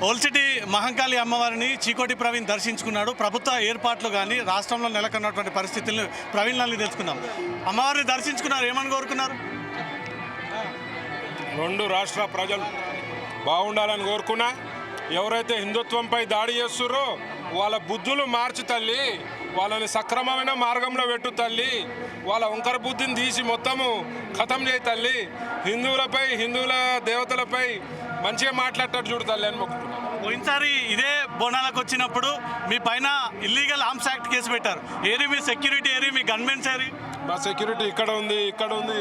Old city Mahankali అమ్మవారిని చీకోటి ప్రవీణ్ దర్శించుకున్నాడు. ప్రభుత్వ ఏర్పాట్లు కానీ రాష్ట్రంలో నెలకొన్నటువంటి పరిస్థితులను ప్రవీణ్ నల్లి తెలుసుకుందాం. అమ్మవారిని దర్శించుకున్నారు, ఏమని కోరుకున్నారు? రెండు రాష్ట్ర ప్రజలు బాగుండాలని కోరుకున్నా. ఎవరైతే హిందుత్వంపై దాడి చేస్తుర్రో వాళ్ళ బుద్ధులు మార్చు తల్లి, వాళ్ళని సక్రమమైన మార్గంలో పెట్టు తల్లి, వాళ్ళ వంకర బుద్ధిని తీసి మొత్తము ఖతం చేయి తల్లి, హిందువుల దేవతలపై మంచిగా మాట్లాడతాడు చూడు తల్లి అని మొక్కుతున్నాను. పోయినసారి ఇదే బోనాలకు వచ్చినప్పుడు మీ పైన ఇల్లీగల్ ఆర్మ్స్ యాక్ట్ కేసు పెట్టారు. ఏరి మీ సెక్యూరిటీ, ఏరి మీ గన్మెన్స్ ఏరి? మా సెక్యూరిటీ ఇక్కడ ఉంది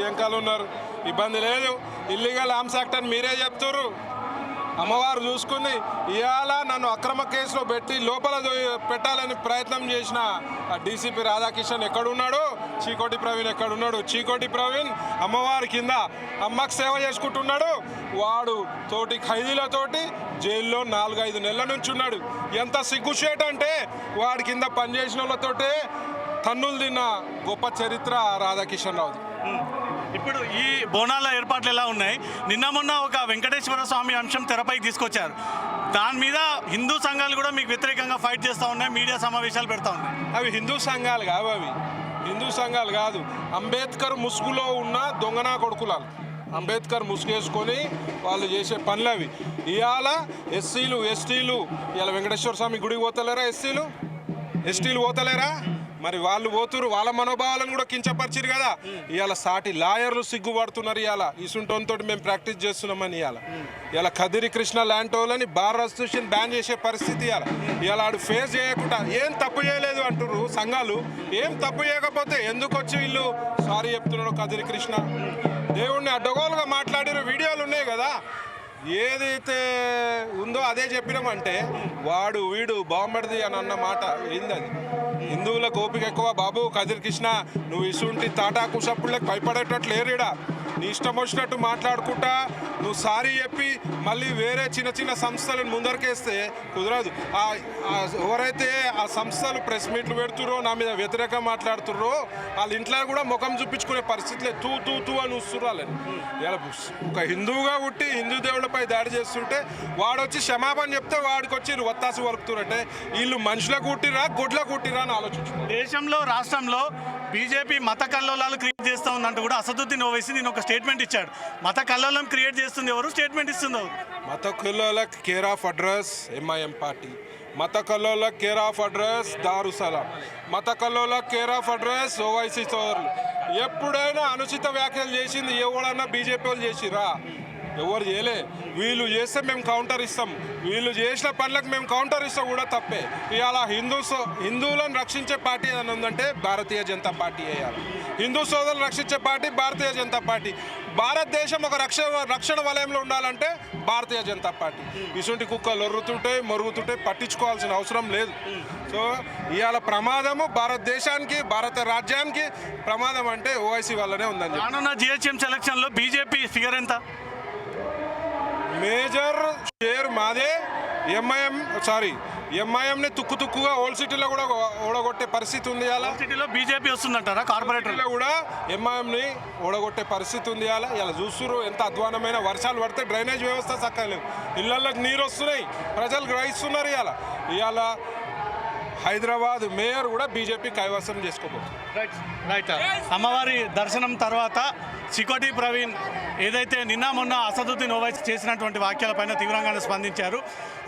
వెనకాల ఉన్నారు, ఇబ్బంది లేదు. ఇల్లీగల్ ఆర్మ్స్ యాక్ట్ అని మీరే చెప్తున్నారు. అమ్మవారు చూసుకుంది. ఇవాళ నన్ను అక్రమ కేసులో పెట్టి లోపల పెట్టాలని ప్రయత్నం చేసిన డీసీపీ రాధాకిషన్ ఎక్కడున్నాడు, చీకోటి ప్రవీణ్ ఎక్కడున్నాడు? చీకోటి ప్రవీణ్ అమ్మవారి కింద అమ్మకు సేవ చేసుకుంటున్నాడు. వాడు తోటి ఖైదీలతోటి జైల్లో 4-5 నెలల నుంచి ఉన్నాడు. ఎంత సిగ్గుచేట అంటే వాడి కింద పనిచేసిన వాళ్ళతోటే తన్నులు తిన్న గొప్ప చరిత్ర రాధాకిషన్ రావుది. ఇప్పుడు ఈ బోనాల ఏర్పాట్లు ఎలా ఉన్నాయి? నిన్న మొన్న ఒక వెంకటేశ్వర స్వామి అంశం తెరపైకి తీసుకొచ్చారు. దాని మీద హిందూ సంఘాలు కూడా మీకు వ్యతిరేకంగా ఫైట్ చేస్తూ ఉన్నాయి, మీడియా సమావేశాలు పెడతా ఉన్నాయి. అవి హిందూ సంఘాలు కావు, హిందూ సంఘాలు కాదు. అంబేద్కర్ ముసుగులో ఉన్న దొంగనా కొడుకులాలు. అంబేద్కర్ ముసుగేసుకొని వాళ్ళు చేసే పనులు అవి. ఇవాళ ఎస్సీలు ఎస్టీలు ఇవాళ వెంకటేశ్వర స్వామి గుడికి పోతలేరా? ఎస్టీలు పోతలేరా? మరి వాళ్ళు పోతురు, వాళ్ళ మనోభావాలను కూడా కించపరిచిరు కదా. ఇవాళ సాటి లాయర్లు సిగ్గుపడుతున్నారు. ఇవాళ ఇసుంటోతో మేము ప్రాక్టీస్ చేస్తున్నామని ఇవాళ కదిరి కృష్ణ లాంటోళ్ళని బార్ అసోసియేషన్ బ్యాన్ చేసే పరిస్థితి ఇవాళ ఆడు ఫేస్ చేయకుండా ఏం తప్పు చేయలేదు అంటున్నారు సంఘాలు. ఏం తప్పు చేయకపోతే ఎందుకు వచ్చి వీళ్ళు సారీ చెప్తున్నాడు? కదిరి కృష్ణ దేవుణ్ణి అడ్డగోలుగా మాట్లాడిన వీడియోలు ఉన్నాయి కదా. ఏదైతే ఉందో అదే చెప్పినామంటే వాడు వీడు బాంబడిది అని అన్న మాట ఏంది? అది హిందువుల ఓపిక ఎక్కువ బాబు. కదిరి కృష్ణ నువ్వు ఇసుంటి తాటాకు సప్పుళ్ళకి భయపడేటట్లు లేరీడా. నీ ఇష్టం వచ్చినట్టు మాట్లాడుకుంటా నువ్వు సారీ చెప్పి మళ్ళీ వేరే చిన్న చిన్న సంస్థలను ముందరికేస్తే కుదరదు. ఎవరైతే ఆ సంస్థలు ప్రెస్ మీట్లు పెడుతుర్రో, నా మీద వ్యతిరేకంగా మాట్లాడుతుర్రో, వాళ్ళ ఇంట్లో కూడా ముఖం చూపించుకునే పరిస్థితులే తూ తూ తూ అని వస్తుర్రాలని. ఇలా ఒక హిందువుగా పుట్టి హిందూ దేవుళ్ళపై దాడి చేస్తుంటే వాడు వచ్చి క్షమాపణ చెప్తే వాడికి వచ్చి వత్తాసు వరుకుతురంటే వీళ్ళు మనుషులకు కుట్టిరా గొడ్లకు కుట్టిరా అని ఆలోచించు. దేశంలో రాష్ట్రంలో బీజేపీ మత కల్లోలాలు క్రియేట్ చేస్తూ ఉందంటూ కూడా అసదుద్దీన్ ఓవైసీ నేను ఒక స్టేట్మెంట్ ఇచ్చాడు. మత కల్లోలం క్రియేట్ చేస్తుంది ఎవరు? స్టేట్మెంట్ ఇస్తుంది ఎవరు? మత కల్లోలకు care of address MIM party, మత కల్లోలకు కేర్ ఆఫ్ అడ్రస్ దారుసలాం, మత కల్లోలకు కేర్ ఆఫ్ అడ్రస్ ఓవైసీ సోదరులు. ఎప్పుడైనా అనుచిత వ్యాఖ్యలు చేసింది ఎవడన్నా బీజేపీ వాళ్ళు చేసిరా? ఎవరు చేయలే. వీళ్ళు చేస్తే మేము కౌంటర్ ఇస్తాం, వీళ్ళు చేసిన పనులకు మేము కౌంటర్ ఇస్తాం కూడా తప్పే. ఇవాళ హిందువులను రక్షించే పార్టీ ఏదైనా ఉందంటే భారతీయ జనతా పార్టీ వేయాలి. హిందూ సోదరులు రక్షించే పార్టీ భారతీయ జనతా పార్టీ. భారతదేశం ఒక రక్షణ వలయంలో ఉండాలంటే భారతీయ జనతా పార్టీ. ఇటువంటి కుక్కలు ఒర్రుతుంటే మొరుగుతుంటే పట్టించుకోవాల్సిన అవసరం లేదు. సో ఇవాళ ప్రమాదము భారతదేశానికి, భారత రాజ్యానికి ప్రమాదం అంటే ఓవైసీ వల్లనే ఉందని. రానున్న జిహెచ్ఎం సెలక్షన్లో బీజేపీ ఫిగర్ ఎంత? మేజర్ షేర్ మాదే. ఎంఐఎంని తుక్కుగా ఓల్డ్ సిటీలో కూడా ఓడగొట్టే పరిస్థితి ఉంది. ఇలా సిటీలో బీజేపీ వస్తుందంటారా? కార్పొరేటర్లో కూడా ఎంఐఎంని ఓడగొట్టే పరిస్థితి ఉంది. ఇలా చూస్తున్నారు ఎంత అధ్వానమైన వర్షాలు పడితే డ్రైనేజ్ వ్యవస్థ చక్కలేదు, ఇళ్లలోకి నీరు వస్తున్నాయి, ప్రజలు గ్రహిస్తున్నారు. ఇవాళ హైదరాబాద్ మేయర్ కూడా బీజేపీ కైవసం చేసుకోబోతుంది. రైట్. అమ్మవారి దర్శనం తర్వాత చీకోటి ప్రవీణ్ ఏదైతే నిన్న మొన్న అసదుద్దీన్ ఓవైసీ చేసినటువంటి వ్యాఖ్యలపైన తీవ్రంగానే స్పందించారు.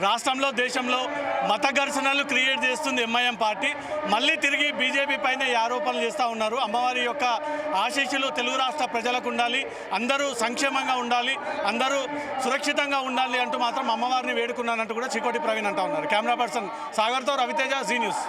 రాష్ట్రంలో దేశంలో మత ఘర్షణలు క్రియేట్ చేస్తుంది ఎంఐఎం పార్టీ. మళ్ళీ తిరిగి బీజేపీ పైన ఈ ఆరోపణలు చేస్తూ ఉన్నారు. అమ్మవారి యొక్క ఆశీస్సులు తెలుగు రాష్ట్ర ప్రజలకు ఉండాలి, అందరూ సంక్షేమంగా ఉండాలి, అందరూ సురక్షితంగా ఉండాలి అంటూ మాత్రం అమ్మవారిని వేడుకున్నానంటూ కూడా చీకోటి ప్రవీణ్ అంటూ ఉన్నారు. కెమెరా పర్సన్ సాగర్తో రవితేజ, జీ న్యూస్.